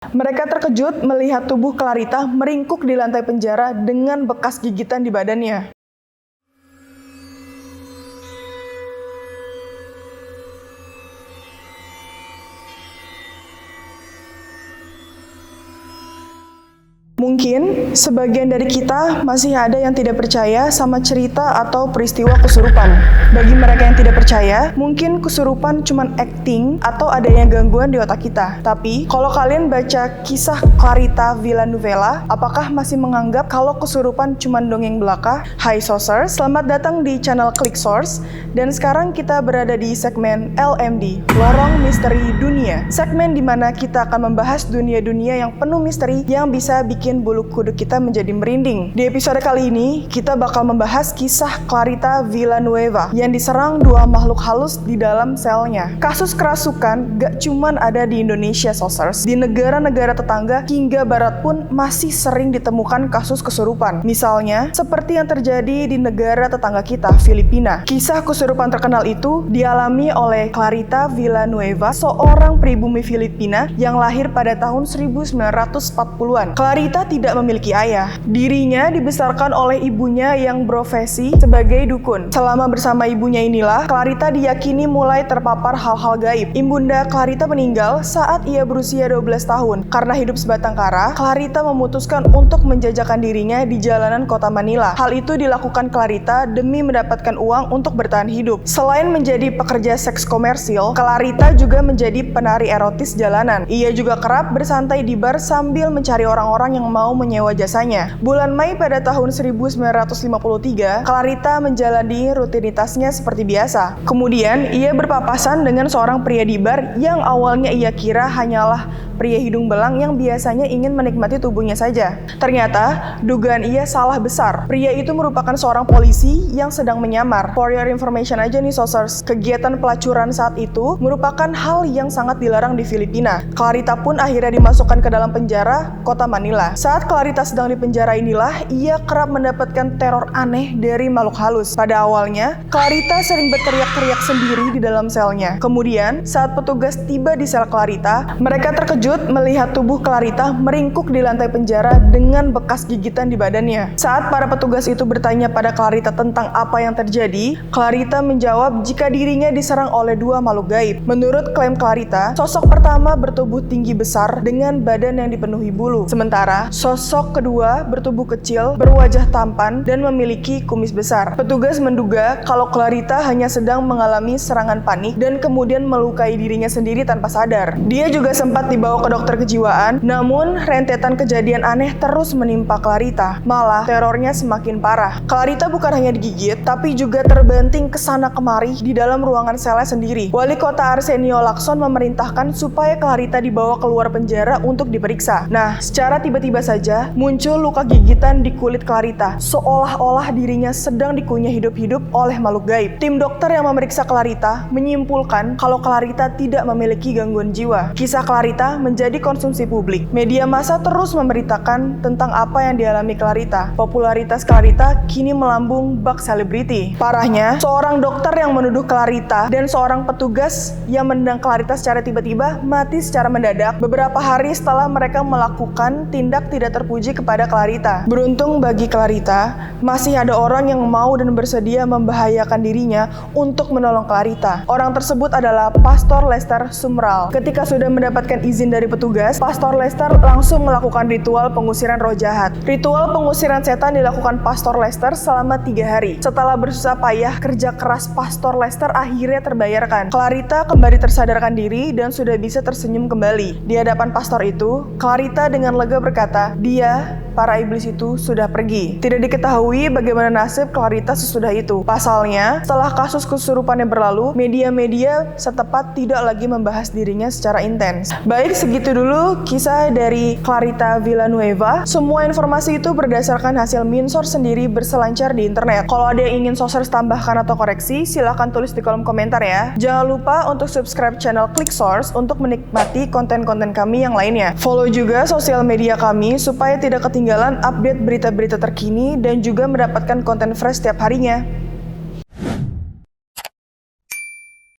Mereka terkejut melihat tubuh Clarita meringkuk di lantai penjara dengan bekas gigitan di badannya. Mungkin sebagian dari kita masih ada yang tidak percaya sama cerita atau peristiwa kesurupan. Bagi mereka yang tidak percaya, mungkin kesurupan cuman acting atau adanya gangguan di otak kita. Tapi, kalau kalian baca kisah Clarita Villanueva, apakah masih menganggap kalau kesurupan cuman dongeng belaka? Hai Sourcers, selamat datang di channel Click Source. Dan sekarang kita berada di segmen LMD, Lorong Misteri Dunia. Segmen di mana kita akan membahas dunia-dunia yang penuh misteri yang bisa bikin bulu kuduk kita menjadi merinding. Di episode kali ini, kita bakal membahas kisah Clarita Villanueva yang diserang dua makhluk halus di dalam selnya. Kasus kerasukan gak cuman ada di Indonesia, Sourcers. Di negara-negara tetangga hingga barat pun masih sering ditemukan kasus kesurupan. Misalnya, seperti yang terjadi di negara tetangga kita, Filipina. Kisah kesurupan terkenal itu dialami oleh Clarita Villanueva, seorang pribumi Filipina yang lahir pada tahun 1940-an. Clarita tidak memiliki ayah. Dirinya dibesarkan oleh ibunya yang profesi sebagai dukun. Selama bersama ibunya inilah, Clarita diyakini mulai terpapar hal-hal gaib. Ibunda Clarita meninggal saat ia berusia 12 tahun. Karena hidup sebatang kara, Clarita memutuskan untuk menjajakan dirinya di jalanan kota Manila. Hal itu dilakukan Clarita demi mendapatkan uang untuk bertahan hidup. Selain menjadi pekerja seks komersil, Clarita juga menjadi penari erotis jalanan. Ia juga kerap bersantai di bar sambil mencari orang-orang yang mau menyewa jasanya. Bulan Mei pada tahun 1953, Clarita menjalani rutinitasnya seperti biasa. Kemudian, ia berpapasan dengan seorang pria di bar yang awalnya ia kira hanyalah pria hidung belang yang biasanya ingin menikmati tubuhnya saja. Ternyata, dugaan ia salah besar. Pria itu merupakan seorang polisi yang sedang menyamar. For your information aja nih, Sourcers, kegiatan pelacuran saat itu merupakan hal yang sangat dilarang di Filipina. Clarita pun akhirnya dimasukkan ke dalam penjara kota Manila. Saat Clarita sedang di penjara inilah, ia kerap mendapatkan teror aneh dari makhluk halus. Pada awalnya, Clarita sering berteriak-teriak sendiri di dalam selnya. Kemudian, saat petugas tiba di sel Clarita, mereka terkejut melihat tubuh Clarita meringkuk di lantai penjara dengan bekas gigitan di badannya. Saat para petugas itu bertanya pada Clarita tentang apa yang terjadi, Clarita menjawab jika dirinya diserang oleh dua makhluk gaib. Menurut klaim Clarita, sosok pertama bertubuh tinggi besar dengan badan yang dipenuhi bulu. Sementara, sosok kedua bertubuh kecil, berwajah tampan, dan memiliki kumis besar. Petugas menduga kalau Clarita hanya sedang mengalami serangan panik dan kemudian melukai dirinya sendiri tanpa sadar. Dia juga sempat dibawa ke dokter kejiwaan, namun rentetan kejadian aneh terus menimpa Clarita. Malah, terornya semakin parah. Clarita bukan hanya digigit, tapi juga terbanting kesana kemari di dalam ruangan selnya sendiri. Wali kota Arsenio Lacson memerintahkan supaya Clarita dibawa keluar penjara untuk diperiksa. Nah, secara tiba-tiba saja, muncul luka gigitan di kulit Clarita, seolah-olah dirinya sedang dikunyah hidup-hidup oleh makhluk gaib. Tim dokter yang memeriksa Clarita menyimpulkan kalau Clarita tidak memiliki gangguan jiwa. Kisah Clarita menjadi konsumsi publik. Media massa terus memberitakan tentang apa yang dialami Clarita. Popularitas Clarita kini melambung bak selebriti. Parahnya, seorang dokter yang menuduh Clarita dan seorang petugas yang menendang Clarita secara tiba-tiba mati secara mendadak beberapa hari setelah mereka melakukan tindak tidak terpuji kepada Clarita. Beruntung bagi Clarita, masih ada orang yang mau dan bersedia membahayakan dirinya untuk menolong Clarita. Orang tersebut adalah Pastor Lester Sumrall. Ketika sudah mendapatkan izin dari petugas, Pastor Lester langsung melakukan ritual pengusiran roh jahat. Ritual pengusiran setan dilakukan Pastor Lester selama 3 hari. Setelah bersusah payah, kerja keras Pastor Lester akhirnya terbayarkan. Clarita kembali tersadarkan diri dan sudah bisa tersenyum kembali. Di hadapan pastor itu, Clarita dengan lega berkata, para iblis itu sudah pergi. Tidak diketahui bagaimana nasib Clarita sesudah itu. Pasalnya, setelah kasus kesurupannya berlalu, media-media setempat tidak lagi membahas dirinya secara intens. Baik, segitu dulu kisah dari Clarita Villanueva. Semua informasi itu berdasarkan hasil min-source sendiri berselancar di internet. Kalau ada yang ingin Sourcers tambahkan atau koreksi, silahkan tulis di kolom komentar ya. Jangan lupa untuk subscribe channel Click Source untuk menikmati konten-konten kami yang lainnya. Follow juga sosial media kami supaya tidak ketinggalan update berita-berita terkini dan juga mendapatkan konten fresh setiap harinya.